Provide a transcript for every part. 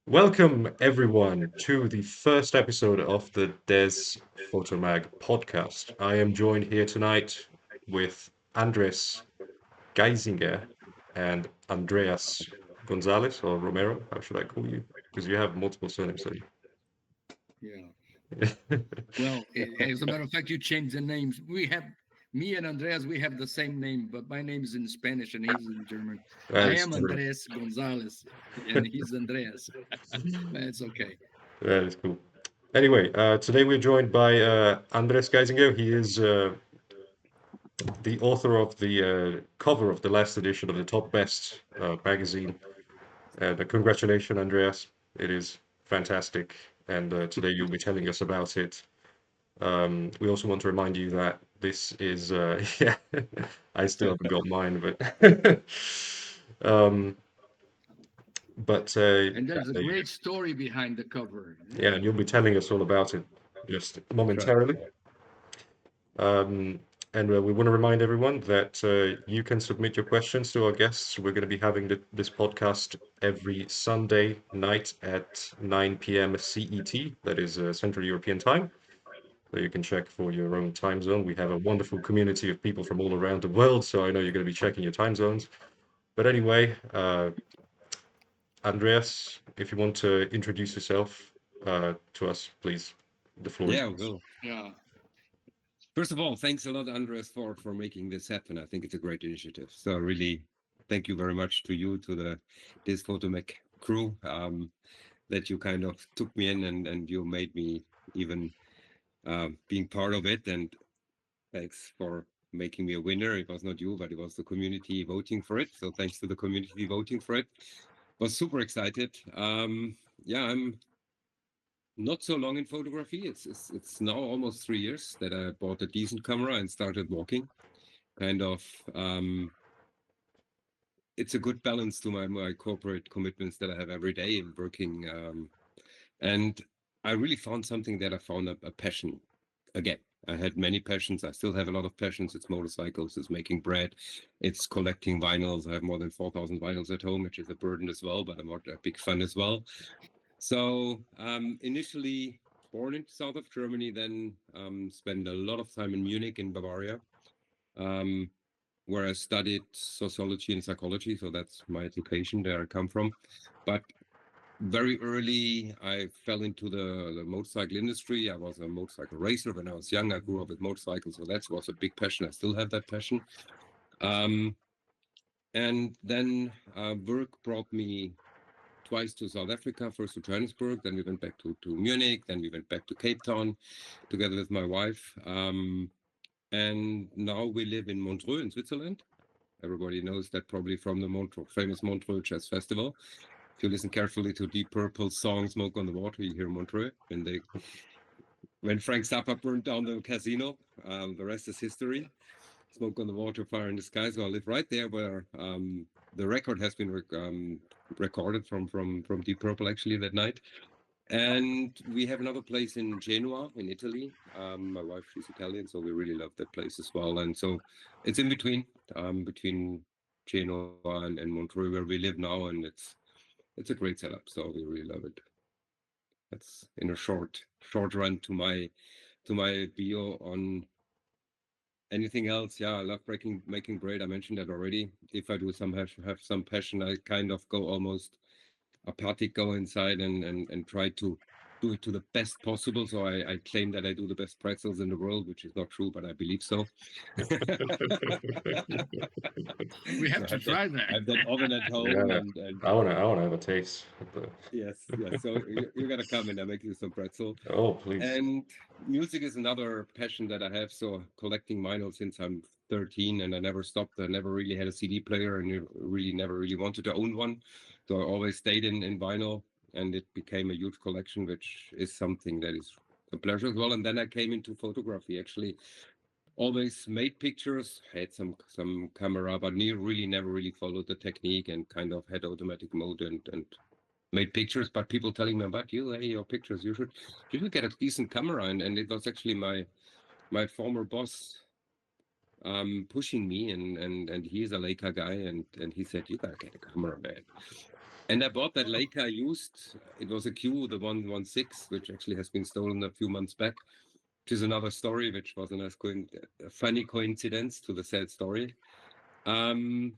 Welcome, everyone, to the first episode of the Des Photomag podcast. I am joined here tonight with Andres Geisinger and Andreas Gonzalez or Romero. How should I call you? Because you have multiple surnames, don't Yeah. you? Well, as a matter of fact, you changed the names. We have me and Andreas. We have the same name, but my name is in Spanish and he's in German. That I is am true. Andrés Gonzalez, and he's Andreas. But it's okay. That is cool. Anyway, today we're joined by Andres Geisinger. He is the author of the cover of the last edition of the Top Best magazine. And congratulations, Andreas. It is fantastic. And today you'll be telling us about it. We also want to remind you that this is, yeah, I still haven't got mine, um, but And there's a yeah, great story behind the cover. yeah, and you'll be telling us all about it just That's right. momentarily. Um, and we want to remind everyone that you can submit your questions to our guests. We're going to be having this podcast every Sunday night at 9 p.m. CET, that is Central European Time. So you can check for your own time zone. We have a wonderful community of people from all around the world, so I know you're going to be checking your time zones. But anyway, Andreas, if you want to introduce yourself to us, please. The floor is Yeah, yours. well. Yeah. First of all, thanks a lot, Andres, for making this happen. I think it's a great initiative. So really, thank you very much to you, to the this Photomech crew, that you kind of took me in and you made me even being part of it. And thanks for making me a winner. It was not you, but it was the community voting for it. So thanks to the community voting for it. Was super excited. Yeah, I'm not so long in photography. It's now almost 3 years that I bought a decent camera and started walking. Kind of, it's a good balance to my corporate commitments that I have every day in working. And I really found something that I found a passion again. I had many passions. I still have a lot of passions. It's motorcycles, it's making bread, it's collecting vinyls. I have more than 4,000 vinyls at home, which is a burden as well, but I'm not a big fan as well. So initially born in south of Germany, then spent a lot of time in Munich in Bavaria, um, where I studied sociology and psychology. So that's my education there I come from. But very early, I fell into the motorcycle industry. I was a motorcycle racer when I was young. I grew up with motorcycles, so that was a big passion. I still have that passion. Um, and then work brought me twice to South Africa, first to Johannesburg, then we went back to Munich, then we went back to Cape Town together with my wife. And now we live in Montreux in Switzerland. Everybody knows that probably from the Montreux, famous Montreux Jazz Festival. If you listen carefully to Deep Purple's song "Smoke on the Water," you hear Montreux. When Frank Zappa burned down the casino, the rest is history. Smoke on the Water, Fire in the Sky. So I live right there where the record has been recorded from Deep Purple actually that night. And we have another place in Genoa in Italy. My wife, she's Italian, so we really love that place as well. And so it's in between Genoa and Montreux where we live now, and it's a great setup. So we really love it. That's in a short run to my bio on anything else. Yeah, I love making bread. I mentioned that already. If I do have some passion, I kind of go almost apathic, go inside and try to do it to the best possible. So I claim that I do the best pretzels in the world, which is not true, but I believe so. We So have to try that. I have that oven at home Yeah, and I wanna have a taste. yes. So you gotta come and I make you some pretzel. Oh, please. And music is another passion that I have. So collecting vinyl since I'm 13 and I never stopped. I never really had a CD player and really never really wanted to own one. So I always stayed in vinyl and it became a huge collection, which is something that is a pleasure as well. And then I came into photography. Actually, always made pictures, had some camera, but really never really followed the technique and kind of had automatic mode and made pictures. But people telling me about you, hey, your pictures, you should get a decent camera. And it was actually my former boss pushing me and he's a Leica guy and he said, you gotta get a camera, man. And I bought that Leica used. It was a Q, the 116, which actually has been stolen a few months back, which is another story, which was a funny coincidence to the sad story. And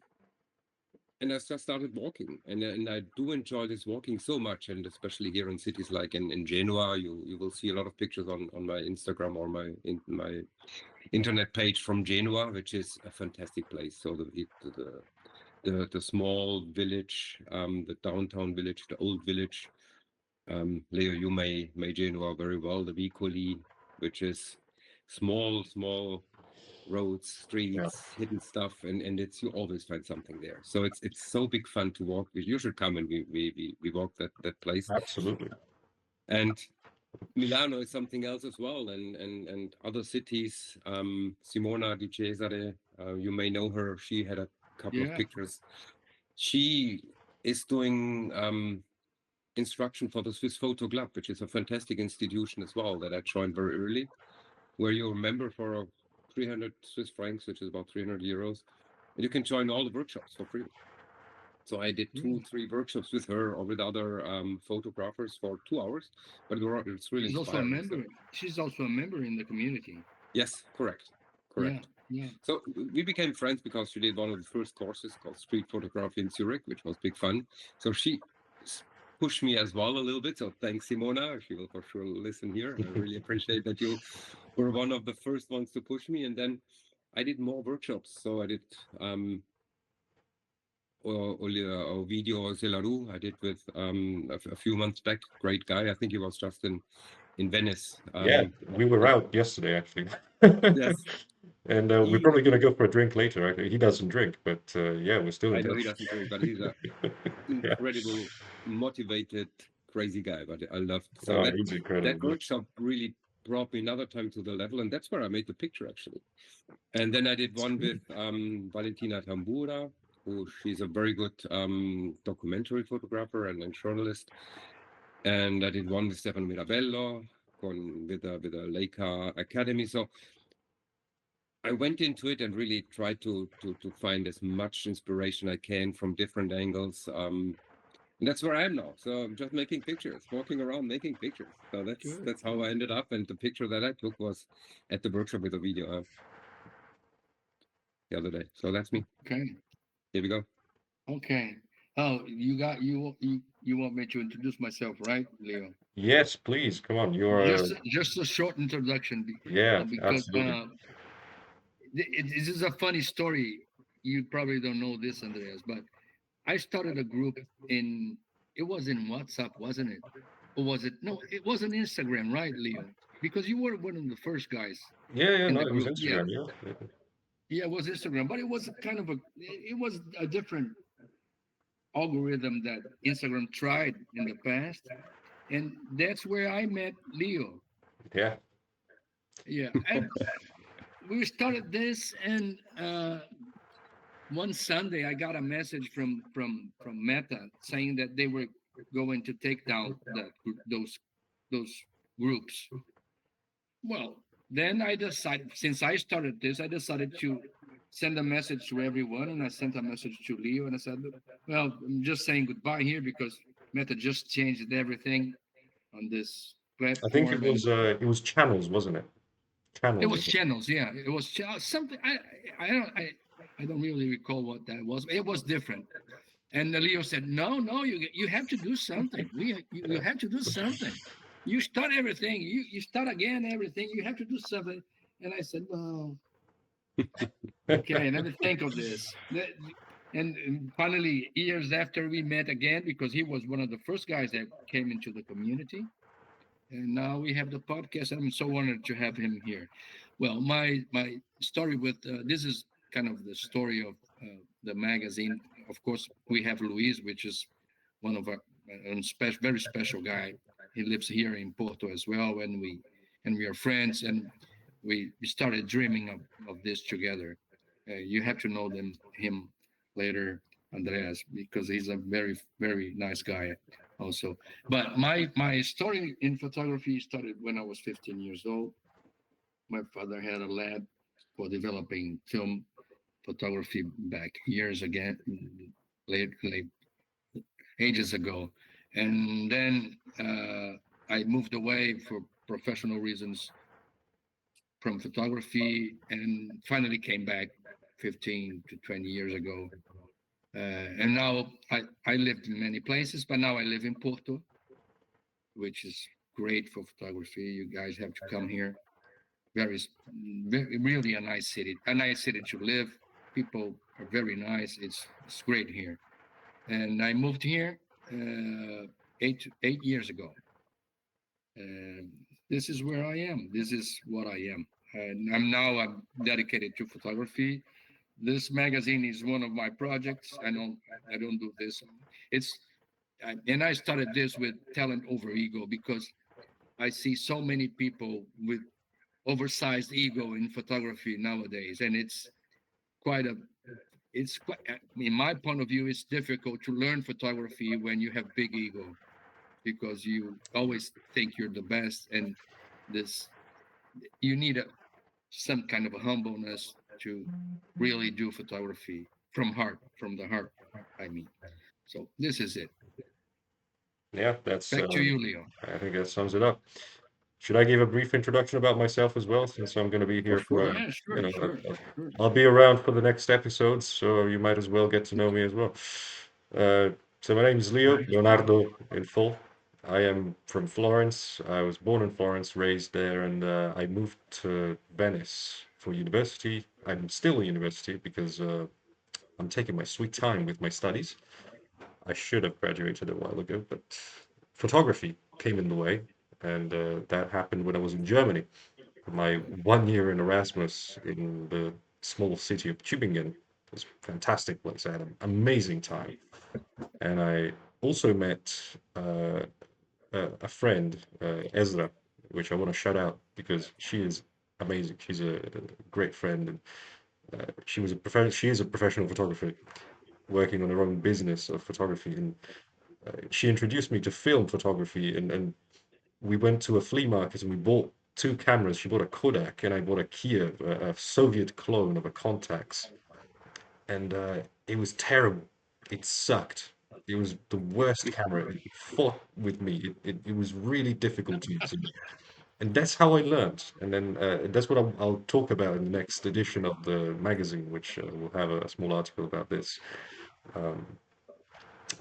I just started walking, and I do enjoy this walking so much, and especially here in cities like in Genoa, you will see a lot of pictures on my Instagram or my internet page from Genoa, which is a fantastic place. So the small village, the downtown village, the old village. Leo, you may Genoa very well. The Vicoli, which is small roads, Yeah, streets, hidden stuff, and it's you always find something there. So it's so big fun to walk. You should come and we walk that place. absolutely. And Milano is something else as well, and other cities. Simona Di Cesare, you may know her. She had a couple of Yeah. pictures. She is doing instruction for the Swiss Photo Club, which is a fantastic institution as well that I joined very early, where you're a member for 300 Swiss francs, which is about 300 euros, and you can join all the workshops for free. So I did 2-3 workshops with her or with other photographers for 2 hours, but it's really She's also a inspiring. So, member. She's also a member in the community. yes, correct. Yeah, yeah. So we became friends because she did one of the first courses called street photography in Zurich, which was big fun. So she pushed me as well a little bit. So thanks, Simona. She will for sure listen here. I really appreciate that you were one of the first ones to push me. And then I did more workshops. So I did Ovidio Zelaru. I did with a few months back. Great guy. I think he was just in Venice. Yeah, we were out yesterday actually. Yes. And we're He, probably going to go for a drink later. Actually, he doesn't drink, but yeah, we're still I in know he touch. doesn't drink, but he's a Yeah, incredible, motivated, crazy guy. But I loved so oh, that he's incredible. that workshop really brought me another time to the level, and that's where I made the picture actually. And then I did one with Valentina Tambura, who she's a very good documentary photographer and journalist. And I did one with Stefano Mirabello with a Leica Academy. So I went into it and really tried to find as much inspiration I can from different angles. And that's where I am now. So I'm just making pictures, walking around making pictures. So Good. that's how I ended up. And the picture that I took was at the workshop with a video the other day. So that's me. Okay. Here we go. Okay. Oh, you want me to introduce myself, right, Leo? Yes, please, come on. You're Just a short introduction, yeah, because absolutely. this is a funny story. You probably don't know this, Andreas, but I started a group in. It was in WhatsApp, wasn't it? Or was it? No, it was on Instagram, right, Leo? Because you were one of the first guys Yeah, in no, the it was group. Yeah, Instagram, yeah. yeah, it was Instagram, but it was kind of a. It was a different algorithm that Instagram tried in the past, and that's where I met Leo. Yeah. Yeah, and we started this, and one Sunday I got a message from Meta saying that they were going to take down those groups. Well, then I decided, since I started this, I decided to send a message to everyone, and I sent a message to Leo, and I said, "Well, I'm just saying goodbye here because Meta just changed everything on this I think platform, and it was channels, wasn't it? it Channels, I was think. channels. Yeah, it was something. I don't really recall what that was. It was different." And Leo said, "No, no, you have to do something. You have to do something. You start everything. You start again everything. You have to do something." And I said, "Well, okay, let me think of this." And finally, years after, we met again because he was one of the first guys that came into the community. And now we have the podcast. I'm so honored to have him here. Well, my story with this is kind of the story of the magazine. Of course, we have Luis, which is one of our very special guy. He lives here in Porto as well, and we are friends, and we started dreaming of this together. You have to know him later, Andreas, because he's a very nice guy also. But my story in photography started when I was 15 years old. My father had a lab for developing film photography back years again, late ages ago. And then I moved away for professional reasons from photography and finally came back 15 to 20 years ago. And now I lived in many places, but now I live in Porto, which is great for photography. You guys have to come here. Very, very really a nice city to live. People are very nice. It's great here. And I moved here 8 years ago. And this is where I am. This is what I am. And I'm dedicated to photography. This magazine is one of my projects. I don't do this. It's and I started this with talent over ego because I see so many people with oversized ego in photography nowadays, and quite a it's quite, in my point of view, it's difficult to learn photography when you have big ego because you always think you're the best, and this you need some kind of a humbleness to really do photography from the heart. I mean, so this is it. Yeah, that's. Back to you, Leo. I think that sums it up. Should I give a brief introduction about myself as well, since I'm going to be here Of for, course. Yeah, you sure, know, sure, sure. I'll be around for the next episodes, so you might as well get to know me as well. Uh, so my name is Leonardo in full. I am from Florence. I was born in Florence, raised there, and I moved to Venice for university. I'm still in university because I'm taking my sweet time with my studies. I should have graduated a while ago, but photography came in the way, and that happened when I was in Germany. My 1 year in Erasmus in the small city of Tübingen was a fantastic place. I had an amazing time, and I also met a friend, Ezra, which I want to shout out because she is amazing. She's a great friend, and she is a professional photographer working on her own business of photography, and she introduced me to film photography, and we went to a flea market and we bought two cameras. She bought a Kodak and I bought a Kia, a Soviet clone of a Contax, and it was terrible. It sucked. It was the worst camera. It fought with me. It was really difficult to use. And that's how I learned. And then that's what I'll talk about in the next edition of the magazine, which will have a small article about this. Um,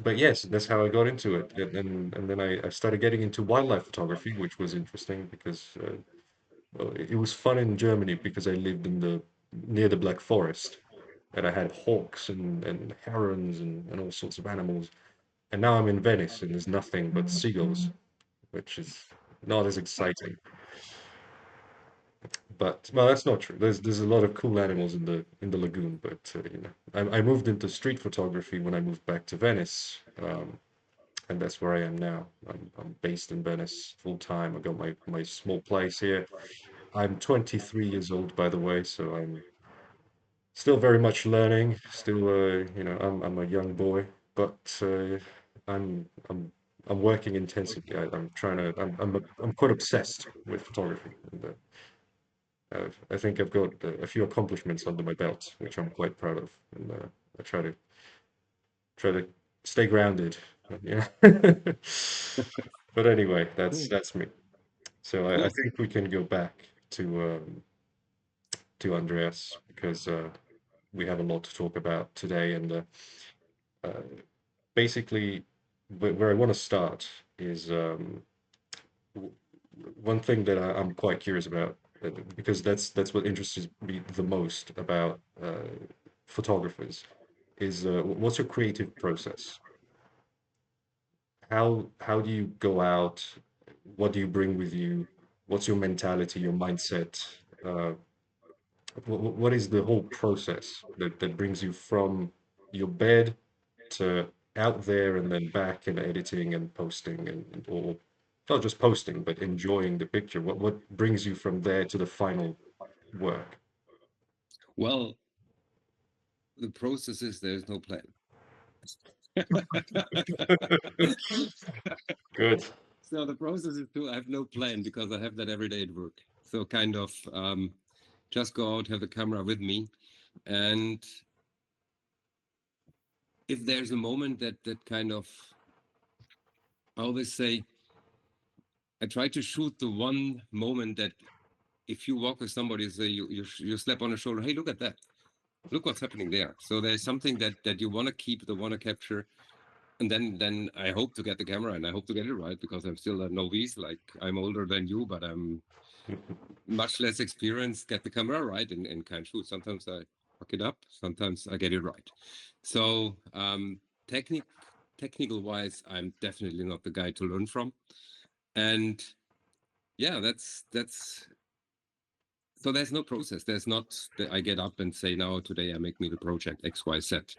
but yes, that's how I got into it. And then I started getting into wildlife photography, which was interesting because well, it was fun in Germany because I lived in the near the Black Forest and I had hawks and herons and all sorts of animals. And now I'm in Venice and there's nothing but seagulls, which is not as exciting. But well, that's not true. There's a lot of cool animals in the lagoon, but I moved into street photography when I moved back to Venice. And that's where I am now. I'm based in Venice full time. I got my small place here. I'm 23 years old, by the way, so I'm still very much learning. Still, I'm a young boy, but I'm I'm working intensively. I'm trying to. I'm quite obsessed with photography, and I think I've got a few accomplishments under my belt, which I'm quite proud of, and I try to stay grounded. Yeah. But anyway, Cool. that's me. So I Cool. think we can go back to Andreas because we have a lot to talk about today, and uh, basically where I want to start is w- one thing that I'm quite curious about because that's what interests me the most about photographers is what's your creative process? How do you go out? What do you bring with you? What's your mentality, your mindset? Uh, what is the whole process that brings you from your bed to out there and then back and editing and posting and or not just posting but enjoying the picture? What brings you from there to the final work? Well, the process is there's no plan. Good. So the process is to I have no plan because I have that every day at work. So kind of just go out, have the camera with me, and if there's a moment that kind of I always say I try to shoot the one moment that if you walk with somebody, say you slap on the shoulder, hey, look at that, look what's happening there. So there's something that you want to keep, that want to capture, and then I hope to get the camera, and I hope to get it right, because I'm still a novice. Like, I'm older than you, but I'm much less experienced. Get the camera right and kind of shoot. Sometimes I fuck it up, sometimes I get it right. So technical wise, I'm definitely not the guy to learn from. And yeah, that's so there's no process. There's not that I get up and say, now today I make me the project XYZ.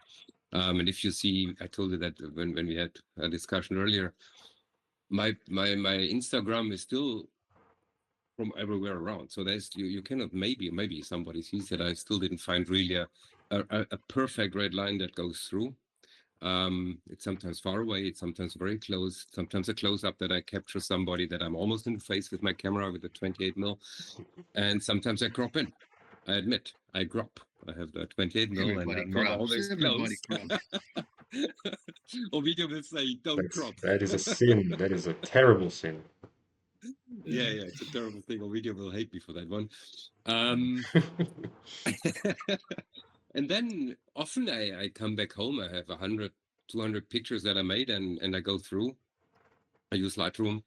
And if you see, I told you that when we had a discussion earlier, my Instagram is still from everywhere around. So there's you cannot, maybe somebody sees that I still didn't find really a perfect red line that goes through. It's sometimes far away, it's sometimes very close, sometimes a close-up that I capture somebody that I'm almost in the face with my camera with a 28mm, and sometimes I crop in. I admit, I crop. I have the 28mm and Everybody I'm not crops. always Everybody close. crops. Or video will say, don't crop. That is a sin. That is a terrible sin. Yeah, it's a terrible thing. Or video will hate me for that one. Um, and then often I come back home, I have 100, 200 pictures that I made, and I go through. I use Lightroom.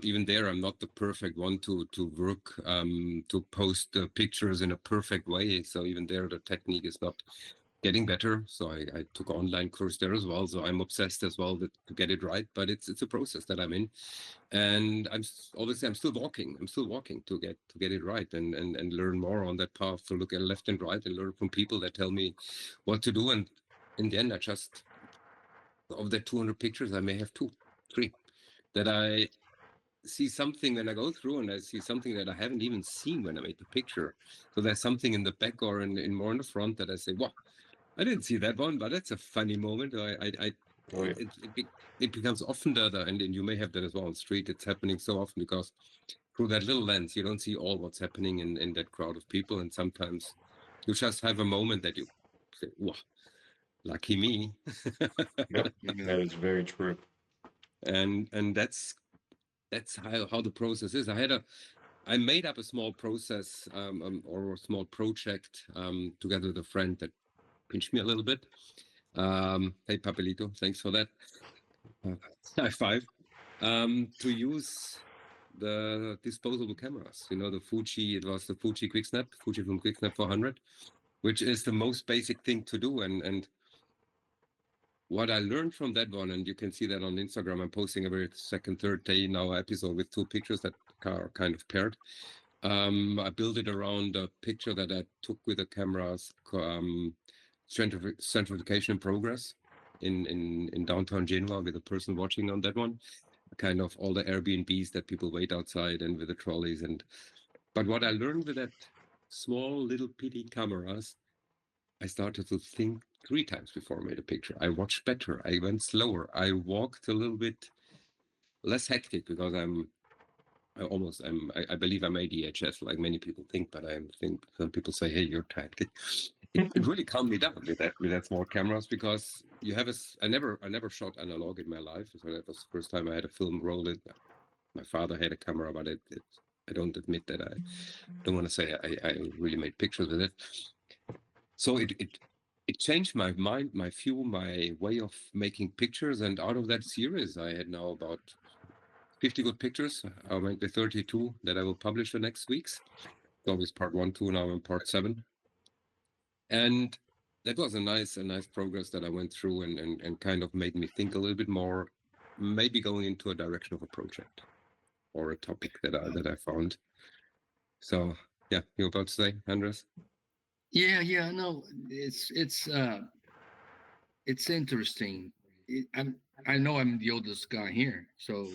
Even there, I'm not the perfect one to work, to post the pictures in a perfect way. So even there, the technique is not getting better. So I took an online course there as well. So I'm obsessed as well to get it right. But it's a process that I'm in, and obviously I'm still walking. I'm still walking to get it right, and learn more on that path, to look at left and right and learn from people that tell me what to do. And in the end, I just, of the 200 pictures, I may have 2, 3 that I see something when I go through, and I see something that I haven't even seen when I made the picture. So there's something in the back or in more in the front that I say, wow, I didn't see that one, but that's a funny moment. Oh, yeah. It becomes often and you may have that as well on the street. It's happening so often because through that little lens, you don't see all what's happening in that crowd of people. And sometimes you just have a moment that you say, wow, lucky me. Yep, Yeah. that is very true. And that's how the process is. I made up a small process, or a small project, together with a friend that pinched me a little bit. Hey, Papelito, thanks for that. High five. To use the disposable cameras, the Fuji, it was the Fuji QuickSnap, Fujifilm QuickSnap 400, which is the most basic thing to do. And what I learned from that one, and you can see that on Instagram, I'm posting every second, third day now episode with 2 pictures that are kind of paired. I built it around a picture that I took with the cameras, centrification in progress in downtown Genoa, with a person watching on that one, kind of all the Airbnbs that people wait outside and with the trolleys. But what I learned with that small little PD cameras, I started to think 3 times before I made a picture. I watched better. I went slower. I walked a little bit less hectic, because I believe I'm ADHS, like many people think, but I think some people say, hey, you're hectic. It really calmed me down with that small cameras, because I never shot analog in my life. So that was the first time I had a film roll. My father had a camera, but I don't admit that. I don't want to say I really made pictures with it. So it changed my mind, my view, my way of making pictures. And out of that series, I had now about 50 good pictures. I'll make the 32 that I will publish the next weeks. So it's part 1, 2, now I'm part 7. And that was a nice progress that I went through, and kind of made me think a little bit more, maybe going into a direction of a project or a topic that I found. So yeah, you're about to say, Andres? Yeah. No, it's interesting. I know I'm the oldest guy here, so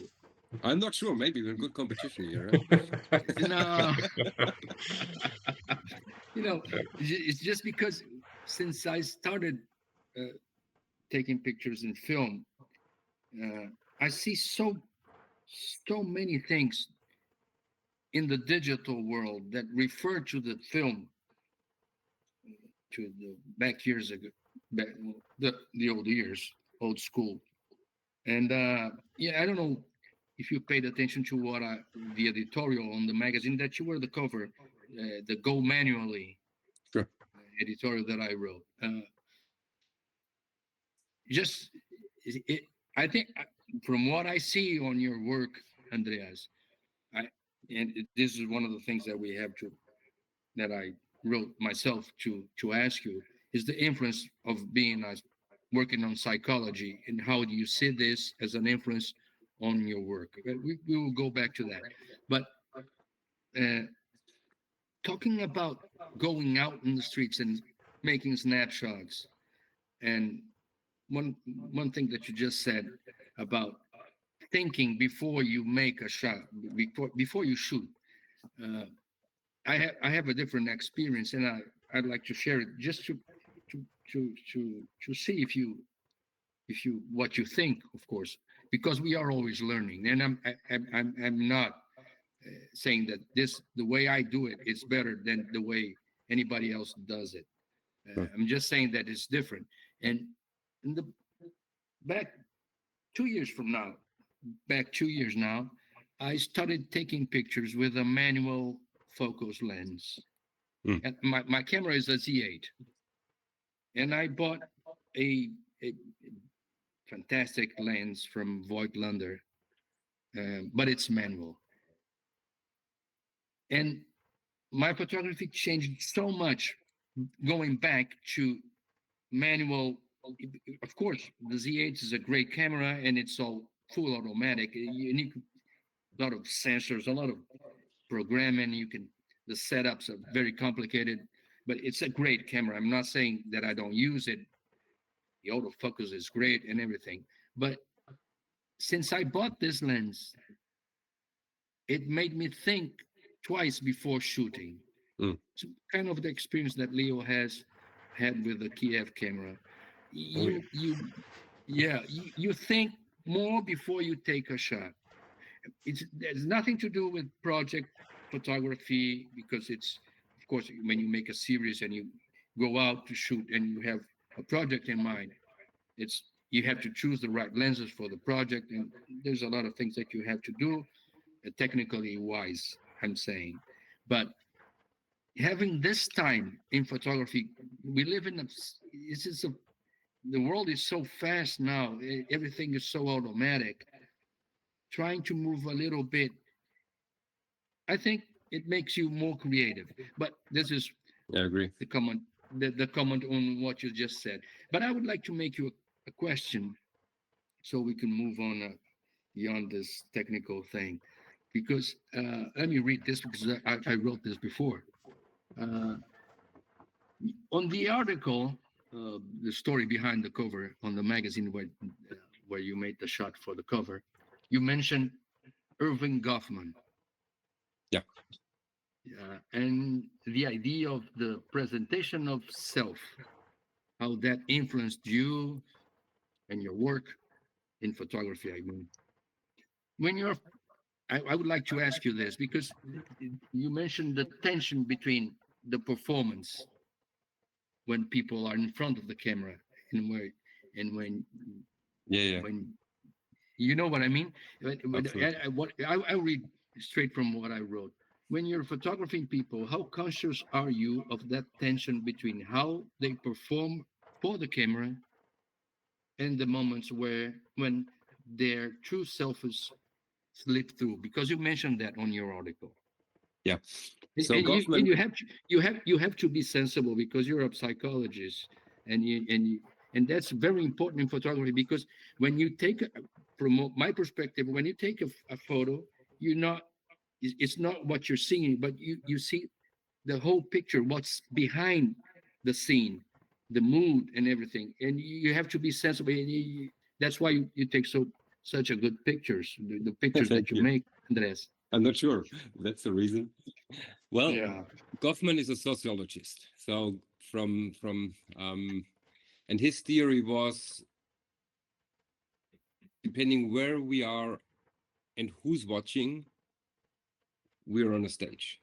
I'm not sure. Maybe we're in good competition here. no. It's just because since I started uh, taking pictures in film, uh, I see so many things in the digital world that refer to the film, to the back years ago, back, the old years, old school. And yeah, I don't know if you paid attention to the editorial on the magazine that you were the cover, the Go Manually Sure. editorial that I wrote. Just it, I think from what I see on your work, Andreas, I this is one of the things that we have to that I wrote myself to ask you is the influence of being working on psychology, and how do you see this as an influence on your work? We will go back to that, but uh, talking about going out in the streets and making snapshots, and one one thing that you just said about thinking before you make a shot, before you shoot. Uh, I have a different experience, and I'd like to share it just to to see if you what you think, of course, because we are always learning. And I'm not saying that the way I do it is better than the way anybody else does it. Sure. I'm just saying that it's different. And in the back 2 years from now, back 2 years now, I started taking pictures with a manual focus lens. Mm. And my camera is a Z8, and I bought a fantastic lens from Voigtlander, but it's manual. And my photography changed so much going back to manual. Of course, the Z8 is a great camera, and it's all full automatic. You need a lot of sensors, a lot of programming. The setups are very complicated, but it's a great camera. I'm not saying that I don't use it. The autofocus is great and everything, but since I bought this lens, it made me think twice before shooting. Mm. It's kind of the experience that Leo has had with the Kiev camera. Oh, yeah. You think more before you take a shot. There's nothing to do with project photography, because it's, of course, when you make a series and you go out to shoot and you have a project in mind, it's you have to choose the right lenses for the project, and there's a lot of things that you have to do, technically wise, I'm saying. But having this time in photography, we live in a this is a the world is so fast now. Everything is so automatic. Trying to move a little bit, I think it makes you more creative. But this is I agree. the comment on what you just said. But I would like to make you a question, so we can move on beyond this technical thing. Because let me read this, because I wrote this before. Uh, on the article, the story behind the cover on the magazine where you made the shot for the cover, you mentioned Irving Goffman. Yeah. And the idea of the presentation of self, how that influenced you and your work in photography. I mean, when I would like to ask you this, because you mentioned the tension between the performance when people are in front of the camera, and and Yeah. when you know what I mean. Absolutely. I read straight from what I wrote. When you're photographing people, how conscious are you of that tension between how they perform for the camera and the moments when their true self is slip through? Because you mentioned that on your article. Yeah. And, So and you and Goffman, you have to be sensible, because you're a psychologist, and that's very important in photography, because when you take from my perspective, when you take a photo, you're not it's not what you're seeing, but you see the whole picture, what's behind the scene, the mood and everything, and you have to be sensible, and that's why you take such a good pictures, the pictures that thank you you. make, Andres. I'm not sure that's the reason. Well, Yeah. Goffman is a sociologist. So and his theory was, depending where we are and who's watching, we're on a stage.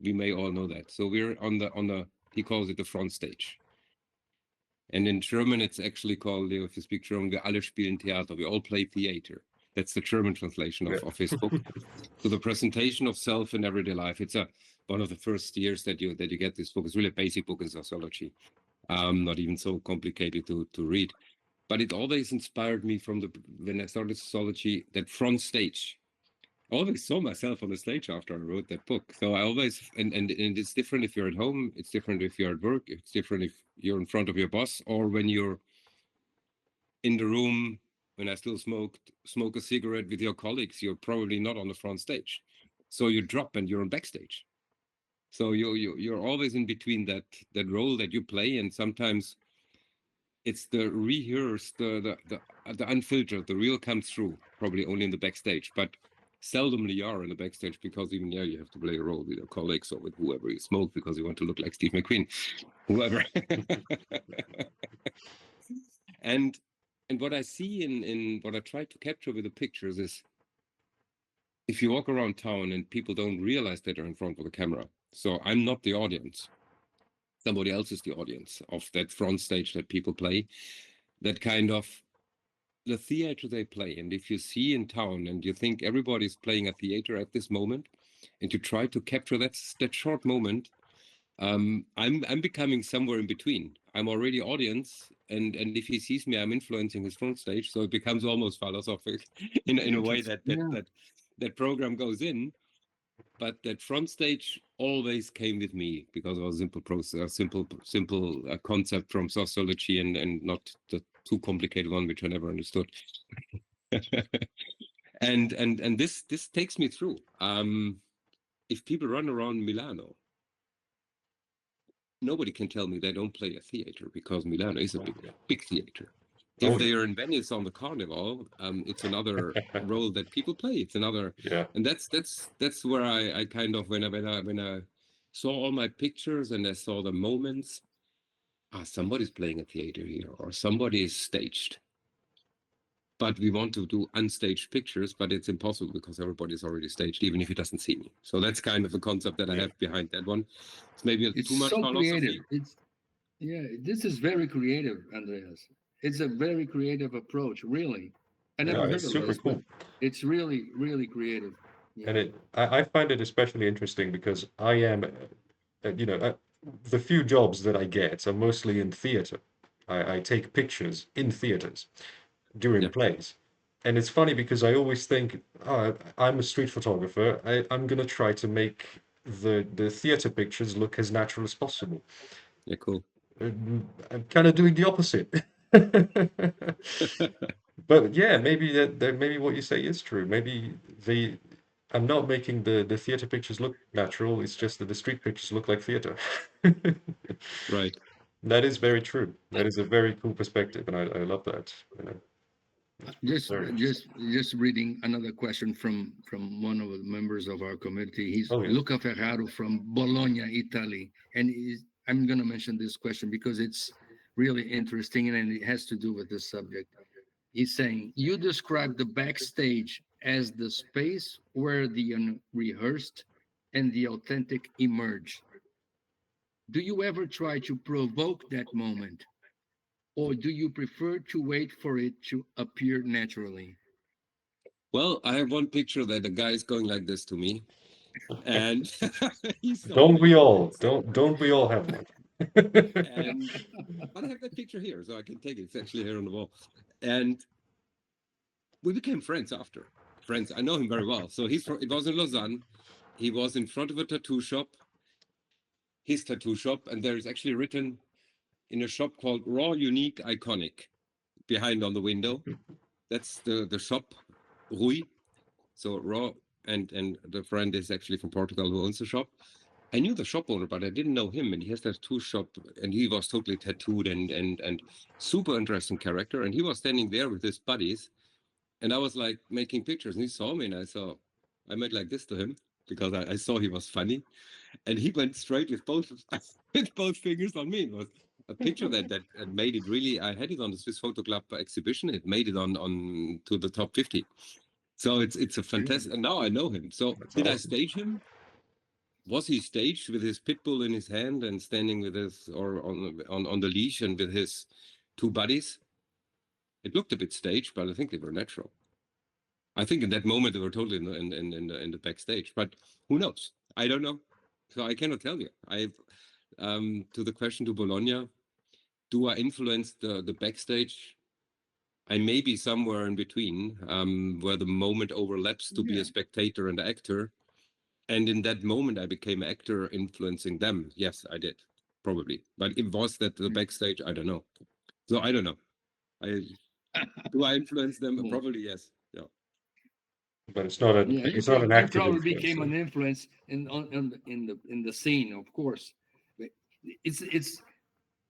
We may all know that. So we're on the he calls it the front stage. And in German, it's actually called, if you speak German, wir alle spielen Theater. We all play theater. That's the German translation of his book. So the presentation of self in everyday life. It's one of the first years that you get this book. It's really a basic book in sociology, not even so complicated to read. But it always inspired me when I started sociology, that front stage. I always saw myself on the stage after I wrote that book. So I always, and it's different if you're at home, it's different if you're at work, it's different if you're in front of your boss, or when you're in the room, when I still smoke a cigarette with your colleagues, you're probably not on the front stage. So you drop and you're on backstage. So you're always in between that role that you play, and sometimes it's the rehearsed, the unfiltered, the real comes through, probably only in the backstage, but seldomly you are in the backstage, because even there you have to play a role with your colleagues or with whoever you smoke, because you want to look like Steve McQueen, whoever. and what I see in what I try to capture with the pictures is, if you walk around town and people don't realize that they're in front of the camera, so I'm not the audience, somebody else is the audience of that front stage that people play, that kind of the theater they play. And if you see in town and you think everybody's playing a theater at this moment, and you try to capture that short moment, I'm becoming somewhere in between. I'm already audience, and if he sees me, I'm influencing his front stage. So it becomes almost philosophic in a way that program goes in. But that front stage always came with me, because of a simple process, simple concept from sociology, and not the too complicated one, which I never understood. and this takes me through. If people run around Milano, nobody can tell me they don't play a theater, because Milano is a big theater. If they are in Venice on the Carnival, it's another role that people play. It's another, and that's where I kind of, when I saw all my pictures and I saw the moments, somebody's playing a theater here, or somebody is staged. But we want to do unstaged pictures, but it's impossible, because everybody's already staged, even if he doesn't see me. So that's kind of the concept that I have behind that one. It's maybe too much so philosophy. creative. This is very creative, Andreas. It's a very creative approach, really. I never heard it's of super this, but cool. it's really, really creative. And I find it especially interesting because I am, the few jobs that I get are mostly in theater. I take pictures in theaters during plays. And it's funny because I always think, oh, I'm a street photographer. I'm going to try to make the theater pictures look as natural as possible. Yeah, cool. I'm kind of doing the opposite. But yeah, maybe maybe what you say is true. Maybe I'm not making the theater pictures look natural. It's just that the street pictures look like theater. Right. That is very true. That is a very cool perspective, and I love that. It's very interesting. Just reading another question from one of the members of our community. He's Oh yeah. Luca Ferraro from Bologna, Italy, and I'm going to mention this question because it's really interesting and it has to do with this subject. He's saying, you describe the backstage as the space where the unrehearsed and the authentic emerge. Do you ever try to provoke that moment, or do you prefer to wait for it to appear naturally? Well, I have one picture that the guy is going like this to me, and he's so Don't we funny. all? Don't we all have one? And but I have that picture here, so I can take it. It's actually here on the wall. And we became friends after. Friends. I know him very well. So it was in Lausanne. He was in front of a tattoo shop, his tattoo shop, and there is actually written in a shop called Raw, Unique, Iconic behind on the window. That's the shop, Rui. So Raw, and the friend is actually from Portugal who owns the shop. I knew the shop owner, but I didn't know him. And he has that tattoo shop, and he was totally tattooed and super interesting character. And he was standing there with his buddies, and I was like making pictures, and he saw me, and I made like this to him because I saw he was funny, and he went straight with both with both fingers on me. It was a picture that made it really. I had it on the Swiss Photo Club exhibition. It made it on to the top 50. So it's a fantastic. And now I know him. So That's did I awesome. stage him? was he staged with his pit bull in his hand and standing with his or on the leash and with his two buddies? It looked a bit staged, but I think they were natural. I think in that moment they were totally in the backstage, but who knows? I don't know, so I cannot tell you. To the question to Bologna, do I influence the backstage? I may be somewhere in between, where the moment overlaps to be a spectator and actor. And in that moment, I became an actor influencing them. Yes, I did, probably. But it was that the backstage, I don't know. So I don't know. Do I influence them? Cool. Probably yes. Yeah. But it's not an You active probably influence. became an influence in the scene, of course. But it's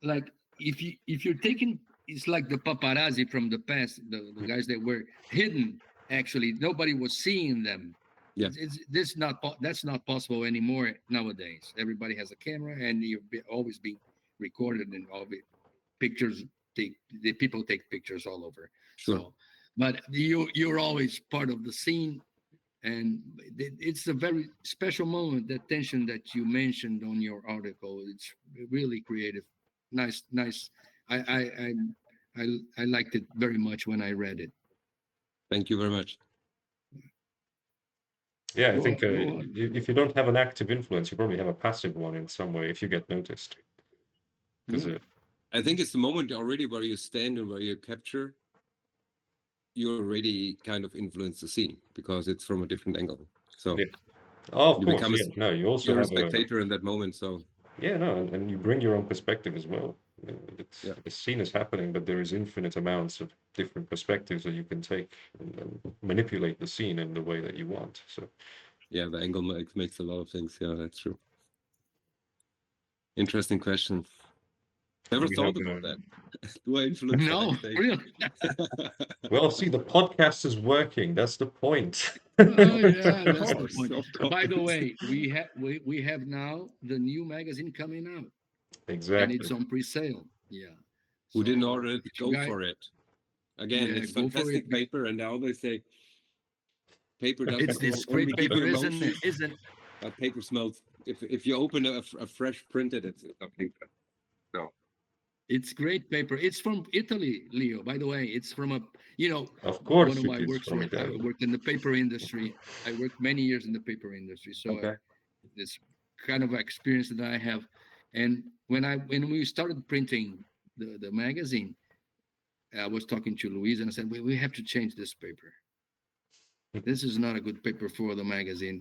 like if you're taking, it's like the paparazzi from the past, the guys that were hidden. Actually, nobody was seeing them. Yeah. That's not possible anymore nowadays. Everybody has a camera, and always being recorded, and all the pictures. The people take pictures all over. Sure. So, but you're always part of the scene, and it's a very special moment. That tension that you mentioned on your article, it's really creative, nice. I liked it very much when I read it. Thank you very much. Yeah, I Go think on. if you don't have an active influence, you probably have a passive one in some way if you get noticed. Because Yeah. I think it's the moment already where you stand and where you capture, you already kind of influence the scene because it's from a different angle. So Yeah. Oh, of you course, become yeah. No, you also you're a have spectator in that moment. So yeah, no, and you bring your own perspective as well. Yeah. The scene is happening, but there is infinite amounts of different perspectives that you can take and manipulate the scene in the way that you want. So yeah, the angle makes a lot of things. Yeah, that's true. Interesting question. Never we thought have, about that. Do I influence the No, backstage? really. well, see, the podcast is working. That's the point. Oh yeah, Of that's the course, point. of By the course. way, we have now the new magazine coming out, and Exactly. it's on pre-sale. Yeah. Who didn't So order it? if you Go guys, for it. Again, yeah, it's go for fantastic it. paper, and I always say paper It's doesn't only great give you paper, isn't it? emotions, Isn't but paper smells. If you open a fresh printed, it's not paper. No. it's great paper? It's from Italy, Leo. By the way, it's from Of one course of it my is works. from I Italy. worked in the paper industry. I worked many years in the paper industry, so Okay. this kind of experience that I have. And when we started printing the magazine, I was talking to Louise and I said, we have to change this paper. This is not a good paper for the magazine.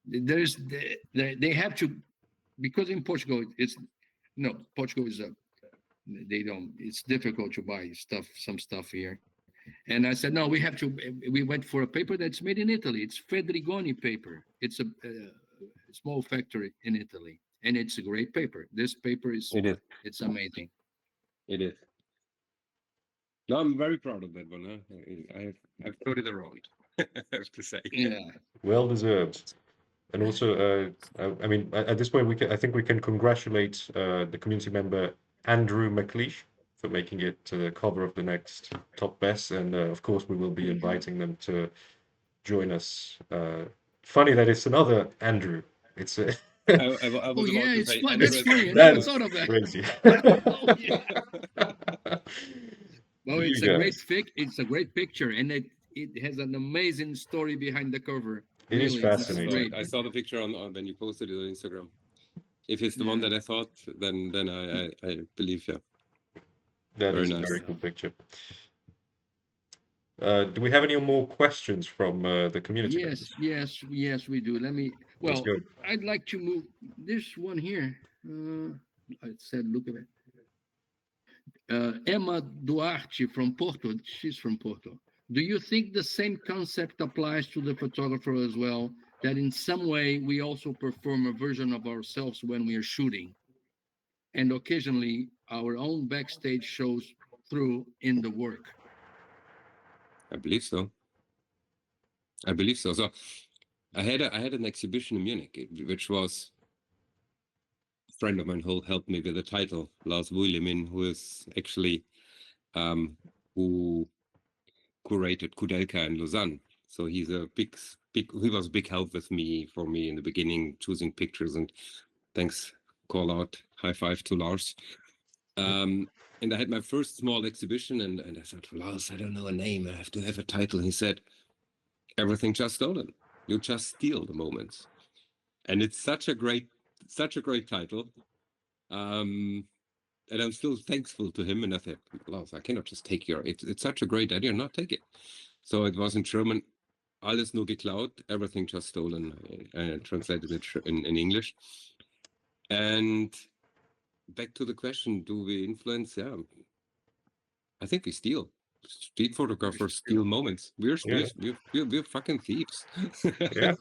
They have to, because in Portugal it's no Portugal is a they don't it's difficult to buy some stuff here. And I said, no, we went for a paper that's made in Italy. It's Fedrigoni paper. It's a small factory in Italy, and it's a great paper. This paper is It is. it's amazing. It is. No, I'm very proud of that one. I've put it around. I have to say. Yeah. Well deserved. And also, I mean, at this point, I think we can congratulate the community member Andrew McLeish for making it to the cover of the next Top Best, and of course, we will be inviting them to join us. Funny that it's another Andrew. It's a I Oh was about yeah, to it's say fun. That's Andres. funny. I that never is thought of that. crazy. Oh yeah. Well, You it's a great guys, It's a great picture, and it has an amazing story behind the cover. it is Really, I it's saw fascinating. it. great. I saw the picture on when you posted it on Instagram. If it's the one Yeah. that I thought, then I believe you. That Very is a nice. very cool picture. Do we have any more questions from the community members? Yes, we do. Let's Well, go. I'd like to move this one here. I said, look at it. Emma Duarte from Porto. She's from Porto. Do you think the same concept applies to the photographer as well? That in some way we also perform a version of ourselves when we are shooting, and occasionally our own backstage shows through in the work. I believe so. I believe so. So I had an exhibition in Munich, which was a friend of mine who helped me with the title, Lars Wuillemin, who is actually who curated Kudelka in Lausanne. So he's a big, he was a big help with me for me in the beginning, choosing pictures. And thanks, call out, high five to Lars. And I had my first small exhibition, and I thought, Lars, I don't know a name. I have to have a title. He said, Everything Just Stolen. You just steal the moments. And it's such a great title. And I'm still thankful to him. And I said, Lars, I cannot just take it's such a great idea, not take it. So it was in German, Alles nur geklaut, everything just stolen. I translated it in English. And back to the question, do we influence? Yeah, I think we steal. Street photographers steal moments. We're fucking thieves. Yeah.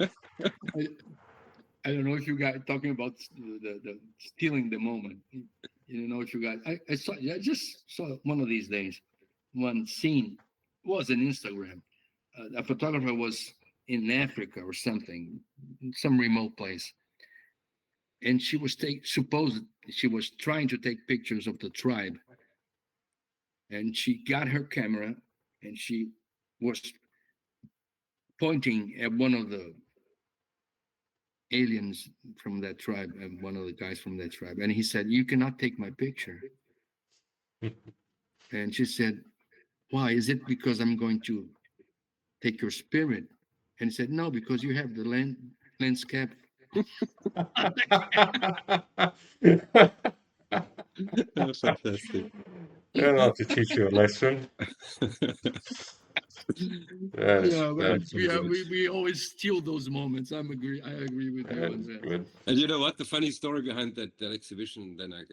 I don't know if you guys talking about the stealing the moment. You don't know if you guys. I just saw one of these days. One scene was on Instagram. A photographer was in Africa or something, in some remote place, and she was she was trying to take pictures of the tribe, and she got her camera, and she was pointing at one of the aliens from that tribe, and one of the guys from that tribe, and he said, "You cannot take my picture." And she said, "Why? Is it because I'm going to take your spirit?" And he said, "No, because you have the lens cap." That's fantastic. I'll have to teach you a lesson. Yeah, but That's good. we always steal those moments. I agree with you on That's that. good. And you know what? The funny story behind that exhibition, then I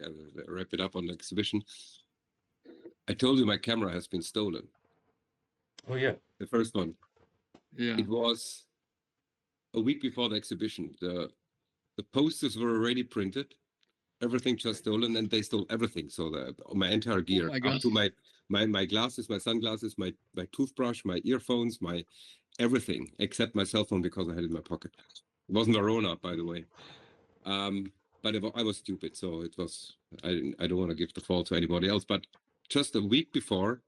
wrap it up on the exhibition. I told you my camera has been stolen. Oh yeah. The first one. Yeah. It was a week before the exhibition. The posters were already printed. Everything just stolen, and they stole everything. So my entire gear, my up God. to my glasses, my sunglasses, my toothbrush, my earphones, my everything except my cell phone because I had it in my pocket. It wasn't Verona, by the way. But I was stupid, so it was. I don't want to give the fault to anybody else. But just a week before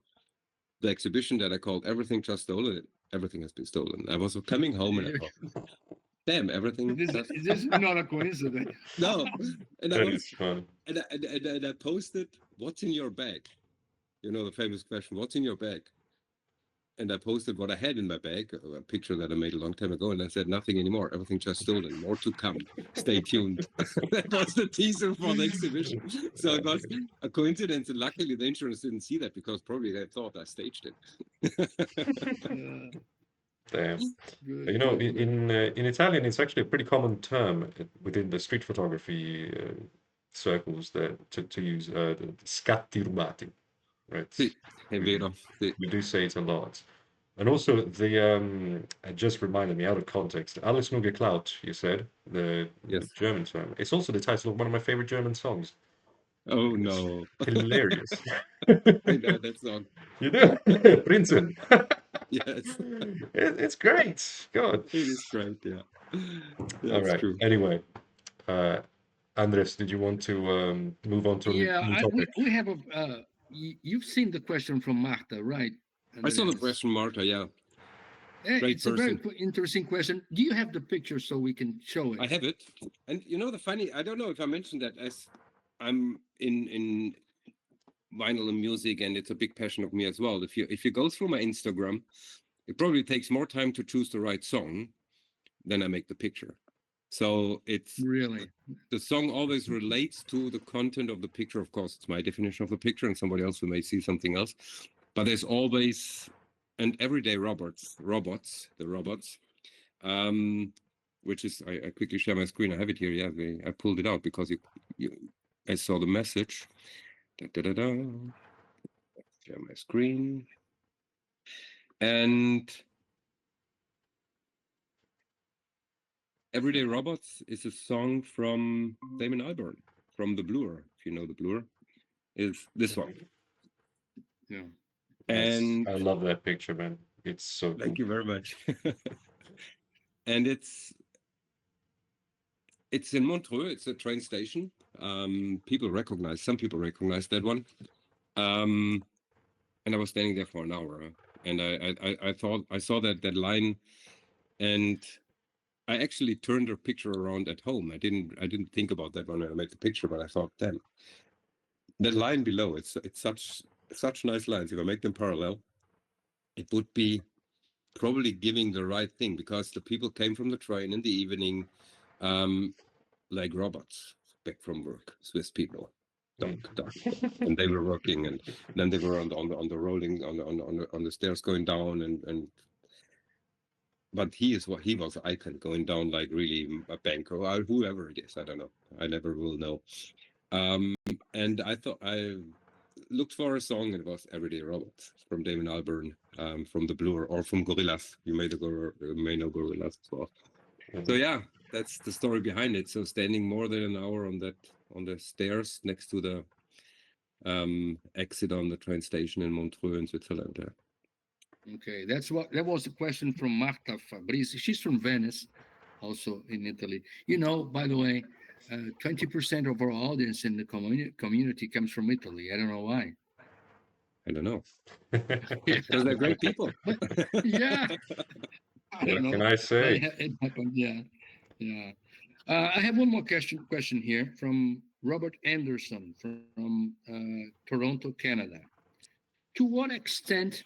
the exhibition that I called "Everything Just Stolen," everything has been stolen. I was coming home and I thought, "Damn, everything." This is not a coincidence. No, and That is fun. and I posted, "What's in your bag?" You know the famous question, "What's in your bag?" And I posted what I had in my bag, a picture that I made a long time ago, and I said, "Nothing anymore. Everything just stolen. More to come. Stay tuned." That was the teaser for the exhibition. So it was a coincidence, and luckily the insurance didn't see that because probably they thought I staged it. Damn. Good, You know, good. in Italian, it's actually a pretty common term within the street photography circles that to use the scatti rubati, right? Sì, è We, vero. Sì. we do say it a lot. And also it just reminded me out of context. Alles nur geklaut, you said, the Yes. German term. It's also the title of one of my favorite German songs. Oh It's no. hilarious. I know that song. You do? Prinzen. Yes. It's great. God. It is great, yeah. All That's right. true. Anyway, Andres, did you want to move on to a Yeah, new topic? we have a. You've seen the question from Marta, right? I saw the Andreas? question, Marta, yeah. Great It's a very person. interesting question. Do you have the picture so we can show I it? have it. And you know the funny, I don't know if I mentioned that, as I'm in vinyl and music, and it's a big passion of me as well. If you go through my Instagram, it probably takes more time to choose the right song than I make the picture. So it's Really? the song always relates to the content of the picture. Of course, it's my definition of the picture, and somebody else who may see something else. But there's always and everyday robots, which is I quickly share my screen. I have it here. Yeah, I pulled it out because I saw the message. Share my screen. And Everyday Robots is a song from Damon Albarn, from The Blur, if you know The Blur, is this one. Yeah. And I love that picture, man. It's so cool. thank you very much. And it's in Montreux. It's a train station. Some people recognize that one. And I was standing there for an hour. And I thought I saw that line, and I actually turned the picture around at home. I didn't think about that when I made the picture, but I thought, damn, that line below, it's such nice lines. If I make them parallel, it would be probably giving the right thing, because the people came from the train in the evening, um, like robots back from work, Swiss people. Dunk, dunk, dunk. And they were working, and then they were on the rolling on the stairs going down, and but he was icon going down, like really a banker or whoever it is. I don't know. I never will know. Um, and I thought I looked for a song, and it was Everyday Robot from Damon Albarn, from the Blue, or from Gorillaz. You may know Gorillaz as well. So Mhm. yeah, that's the story behind it. So standing more than an hour on the stairs next to the exit on the train station in Montreux in Switzerland. Okay, that was a question from Marta Fabrizi. She's from Venice, also in Italy. By the way, 20% of our audience in the community comes from Italy. I don't know why. I don't know, Yeah, because they're great people. but yeah, I don't What can know, I but say? it happened. Yeah, yeah. I have one more question here from Robert Anderson from Toronto, Canada. To what extent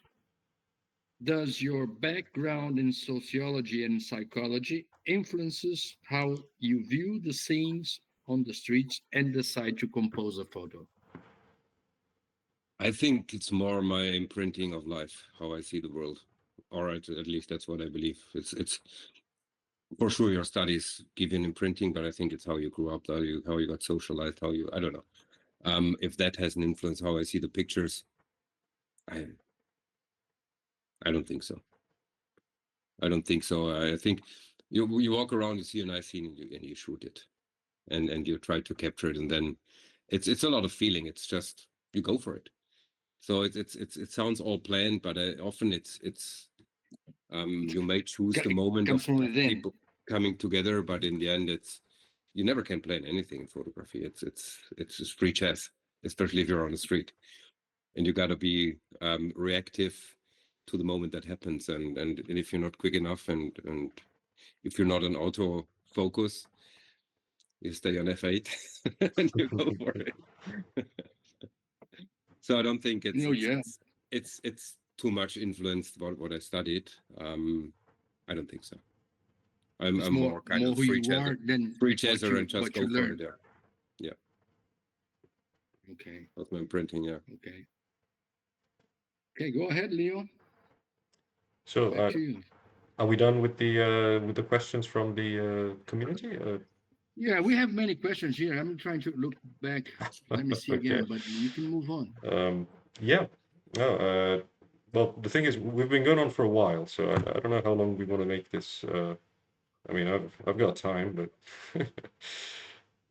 does your background in sociology and psychology influences how you view the scenes on the streets and decide to compose a photo? I think it's more my imprinting of life, how I see the world. Or at least that's what I believe. It's for sure your studies give you an imprinting, but I think it's how you grew up, how you got socialized, how you I don't know. If that has an influence how I see the pictures, I I don't think so. I don't think so. I think you walk around, you see a nice scene, and you shoot it, and you try to capture it, and then it's a lot of feeling. It's just you go for it. So it sounds all planned, but often it's you may choose the It moment comes from of within. people coming together, but in the end, it's you never can plan anything in photography. It's just free chess, especially if you're on the street, and you got to be reactive to the moment that happens, and if you're not quick enough, and if you're not an auto focus, you stay on F8 and you go for it. So I don't think Yeah. it's too much influenced about what I studied. I don't think so. It's I'm more kind more of who you are than free what chaser, you and just what you go for it. learn. Yeah, yeah. Okay. That's my imprinting. Yeah. Okay. Okay. Go ahead, Leo. So, Back to you. are we done with the questions from the community? Yeah, we have many questions here. I'm trying to look back. Let me see Okay. again, but you can move on. Yeah. No, well, the thing is, we've been going on for a while, so I don't know how long we want to make this. I mean, I've got time, but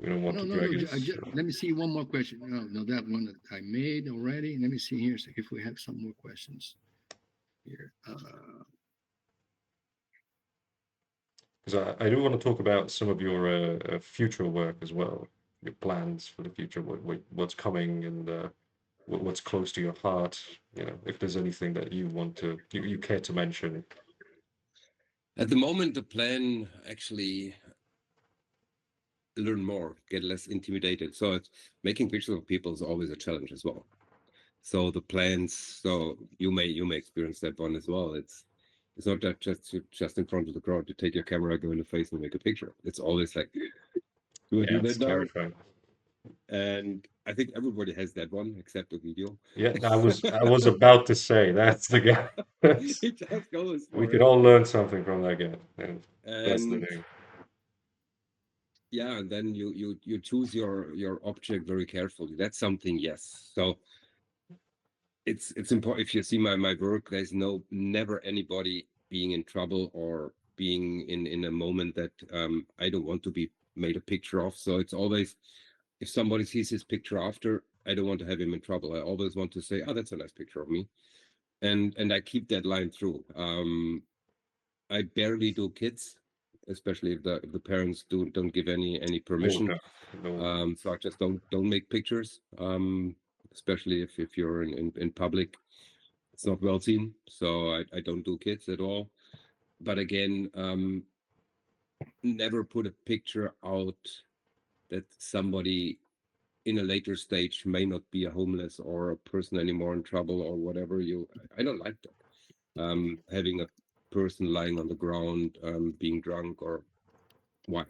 we don't want No, to no, no. drag this. Let me see one more question. No, no, that one that I made already. Let me see here if we have some more questions here. Because I do want to talk about some of your future work as well, your plans for the future, what's coming, and what's close to your heart. You know, if there's anything that you want to, you care to mention. At the moment, the plan actually learn more, get less intimidated. So it's making pictures of people is always a challenge as well. So the plans, so you may experience that one as well. It's not that just in front of the crowd. You take your camera, go in the face, and make a picture. It's always like, do I Yeah, do it's that now? terrifying. And I think everybody has that one except the video. Yeah, I was about to say that's the guy. It just goes We for could it. all learn something from that guy, and that's the And thing. yeah, and then you choose your object very carefully. That's something, yes. So it's important. If you see my work, there's never anybody being in trouble or being in a moment that I don't want to be made a picture of. So it's always, if somebody sees his picture after, I don't want to have him in trouble. I always want to say, oh, that's a nice picture of me, and I keep that line through. I barely do kids, especially if the parents don't give any Oh permission. no, no. So I just don't make pictures, especially if you're in public. It's not well seen, so I don't do kids at all. But again, never put a picture out that somebody in a later stage may not be a homeless or a person anymore in trouble or whatever. I don't like that. Having a person lying on the ground, being drunk, or why?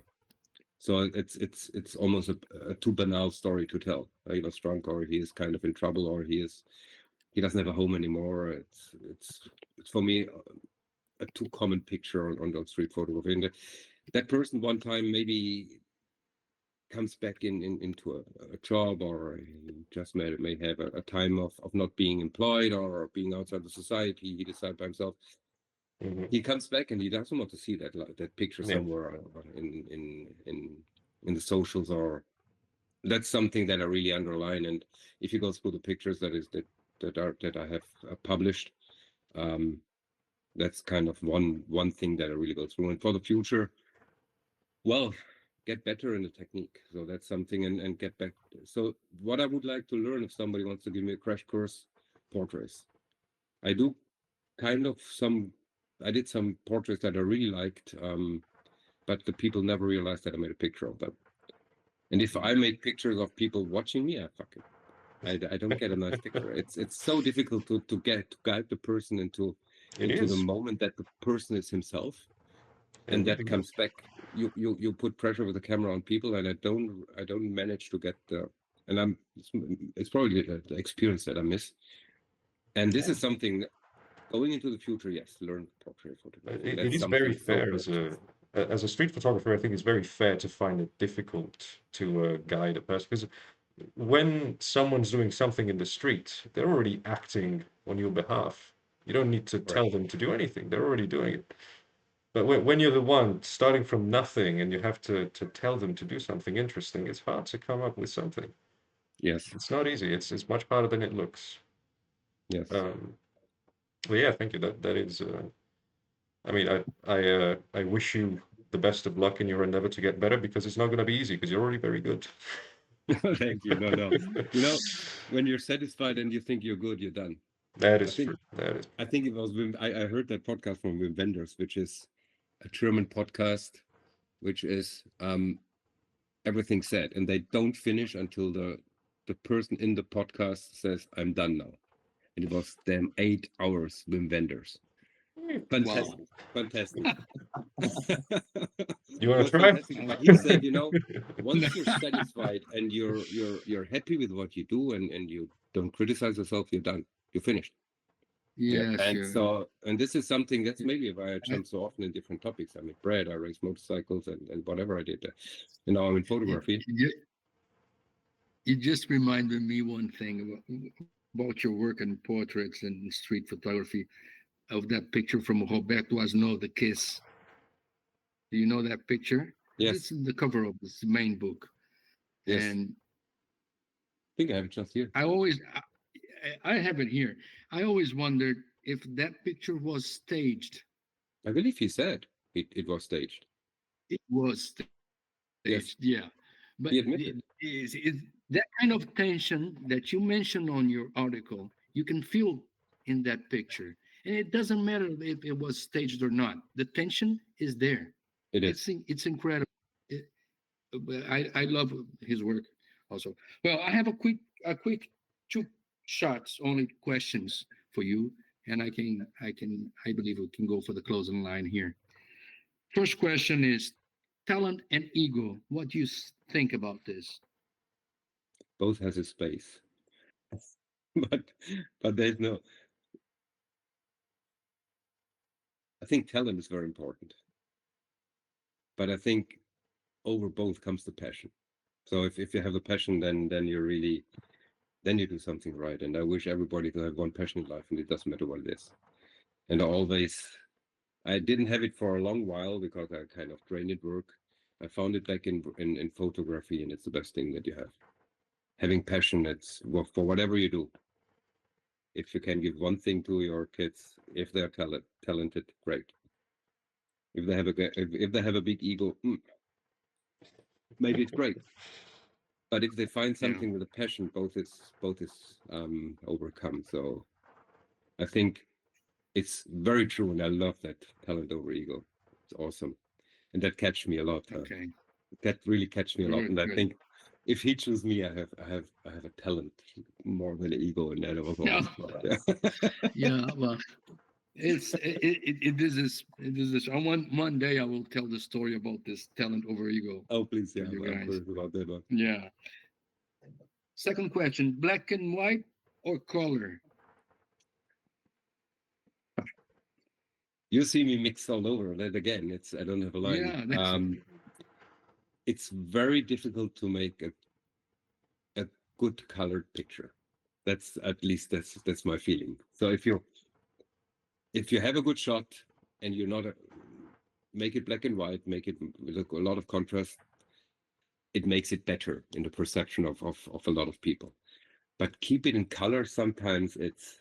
So it's almost a too banal story to tell. He was drunk, or he is kind of in trouble, or he doesn't have a home anymore. It's for me a too common picture on street photography. And that person one time maybe comes back into a job, or he just may have a time of not being employed or being outside the society. He decides by himself. Hmm. He comes back and he doesn't want to see that picture Yeah, somewhere in the socials, or that's something that I really underline. And if you go through the pictures that I have published, um, that's kind of one thing that I really go through. And for the future, well, get better in the technique. So that's something, and get back. So what I would like to learn, if somebody wants to give me a crash course, portraits. I do kind of some. I did some portraits that I really liked, but the people never realized that I made a picture of them. And if I make pictures of people watching me, I don't get a nice picture. It's so difficult to guide the person it into the is. moment that the person is himself, It and that really comes is. back. You put pressure with the camera on people, and I don't manage to get the. And it's probably the experience that I miss. And this is something going into the future. Yes, learn portrait photography. It That's is very something so fair precious. as a street photographer. I think it's very fair to find it difficult to guide a person because when someone's doing something in the street, they're already acting on your behalf. You don't need to Correct. tell them to do anything; they're already doing it. But when you're the one starting from nothing and you have to tell them to do something interesting, it's hard to come up with something. Yes. It's not easy. It's much harder than it looks. Yes. Um, but yeah, thank you. That is. I mean, I wish you the best of luck in your endeavor to get better because it's not going to be easy because you're already very good. Thank you. No, no. You know, when you're satisfied and you think you're good, you're done. That I is think true. That is. I think it was I heard that podcast from Wim Wenders, which is a German podcast, which is everything said, and they don't finish until the person in the podcast says, "I'm done now." And it was damn 8 hours, Wim Wenders. Wow. Fantastic, fantastic. You It want to was try? fantastic. But he said, No. once you're satisfied and you're happy with what you do, and you don't criticize yourself, you're done. You're finished. Yeah. Yeah, And sure. so, and this is something that's maybe why I jump so often in different topics. I make bread, I race motorcycles, and whatever I did. I'm in You, photography. you just reminded me one thing about your work in portraits and street photography of that picture from Roberto Asno, The Kiss. Do you know that picture? This Yes, is the cover of this main book. yes. And I think I have it just here. I always, I have it here. I always wondered if that picture was staged. I believe he said it was staged. It was staged, Yes, yeah. But he admitted. is that kind of tension that you mentioned on your article, you can feel in that picture. And it doesn't matter if it was staged or not. The tension is there. It is. It's incredible. It, I love his work also. Well, I have a quick two shots only questions for you, and I believe we can go for the closing line here. First question is talent and ego. What do you think about this? Both has a space, but there's no. I think talent is very important, but I think over both comes the passion. So if you have the passion, then you really then you do something right. And I wish everybody to have one passion in life, and it doesn't matter what it is. And I didn't have it for a long while because I kind of drained at work. I found it back in photography, and it's the best thing that you have. Having passion, it's well, for whatever you do. If you can give one thing to your kids, if they're talented, great. If they have if they have a big ego, maybe it's great. But if they find Yeah. something with a passion, both is overcome. So I think it's very true, and I love that talent over ego. It's awesome, and that catch me a lot. Okay. That really catch me a lot, Good, and I good. think if he choose me, I have a talent more than an ego, and that was No, always. yeah, well, it is this. On one day, I will tell the story about this talent over ego Oh, please, for yeah, you I'm guys. curious about that one. Yeah. Second question: black and white or color? You see me mixed all over that again. It's I don't have a line. Yeah, that's It's very difficult to make a good colored picture. That's at least that's my feeling. So if you have a good shot and you're not make it black and white, make it with a lot of contrast, it makes it better in the perception of a lot of people. But keep it in color. Sometimes it's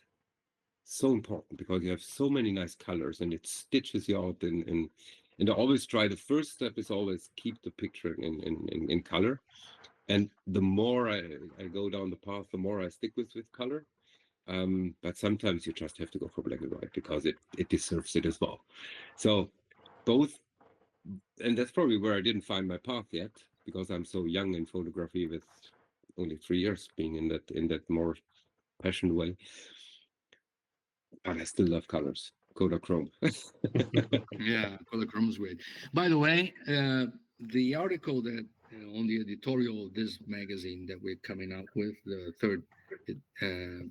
so important because you have so many nice colors and it stitches you out and I always try, the first step is always keep the picture in color. And the more I go down the path, the more I stick with color. But sometimes you just have to go for black and white because it deserves it as well. So both, and that's probably where I didn't find my path yet because I'm so young in photography with only 3 years being in that more passionate way. But I still love colors. Kodachrome. yeah. Color chrome is great. By the way, the article that on the editorial of this magazine that we're coming out with, the third uh,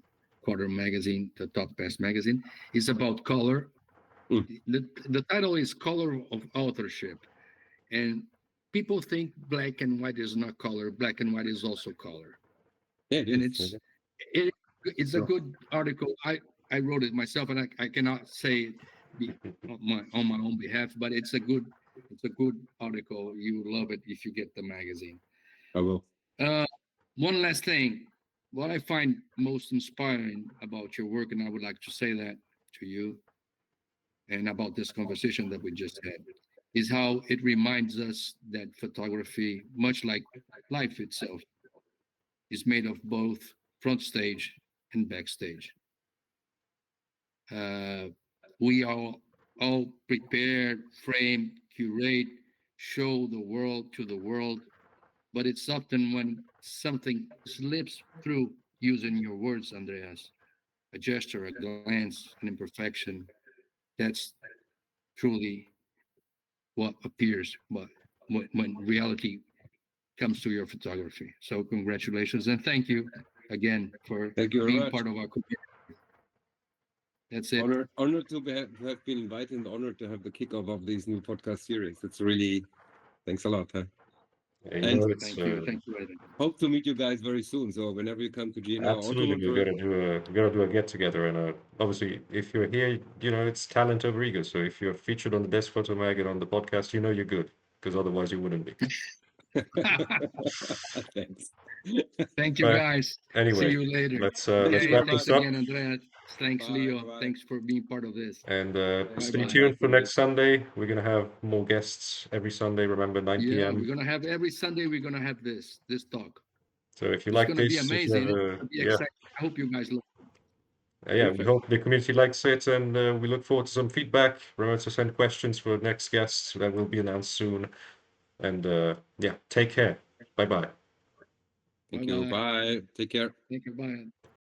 quarter magazine, the top best magazine, is about color. Mm. The title is "Color of Authorship," and people think black and white is not color. Black and white is also color, Yeah, it and is. it it's a So, good article. I wrote it myself, and I cannot say it on my own behalf, but it's a good article. You love it if you get the magazine. I will. Uh, one last thing, what I find most inspiring about your work, and I would like to say that to you, and about this conversation that we just had, is how it reminds us that photography, much like life itself, is made of both front stage and backstage. Uh, we are all prepared, frame, curate, show the world to the world, but it's often when something slips through, using your words, Andreas, a gesture, a glance, an imperfection, that's truly what appears but when reality comes to your photography. So congratulations and thank you again for Thank you very being much. part of our community. That's it. Honored to to have been invited and honored to have the kickoff of this new podcast series. It's really, thanks a lot. Huh? Yeah, you And know, it's Thank you. Thank you, Evan. hope to meet you guys very soon. So whenever you come to Jena or to absolutely Montreux, we gotta do a get together, and obviously if you're here, you know it's talent over ego. So if you're featured on the Best Photo Mag and on the podcast, you know you're good because otherwise you wouldn't be. thanks. Thank you, But guys. See anyway, you later. Thank let's you Okay. very wrap Thanks this much. up, again, Andreas. Thanks, Bye. Leo. Bye. Thanks for being part of this. and Bye stay bye. tuned for next Sunday. We're gonna have more guests every Sunday. Remember, 9 Yeah, p.m. we're gonna have every Sunday. We're gonna have this talk. So if you It's like gonna be this, if you amazing. have It's a gonna be yeah. exciting. I hope you guys love. Yeah, we Perfect. hope the community likes it, and we look forward to some feedback. Remember to send questions for next guests that will be announced soon. And yeah, take care. Bye bye. Bye Thank you. bye. Bye. Take care. Thank you. Bye.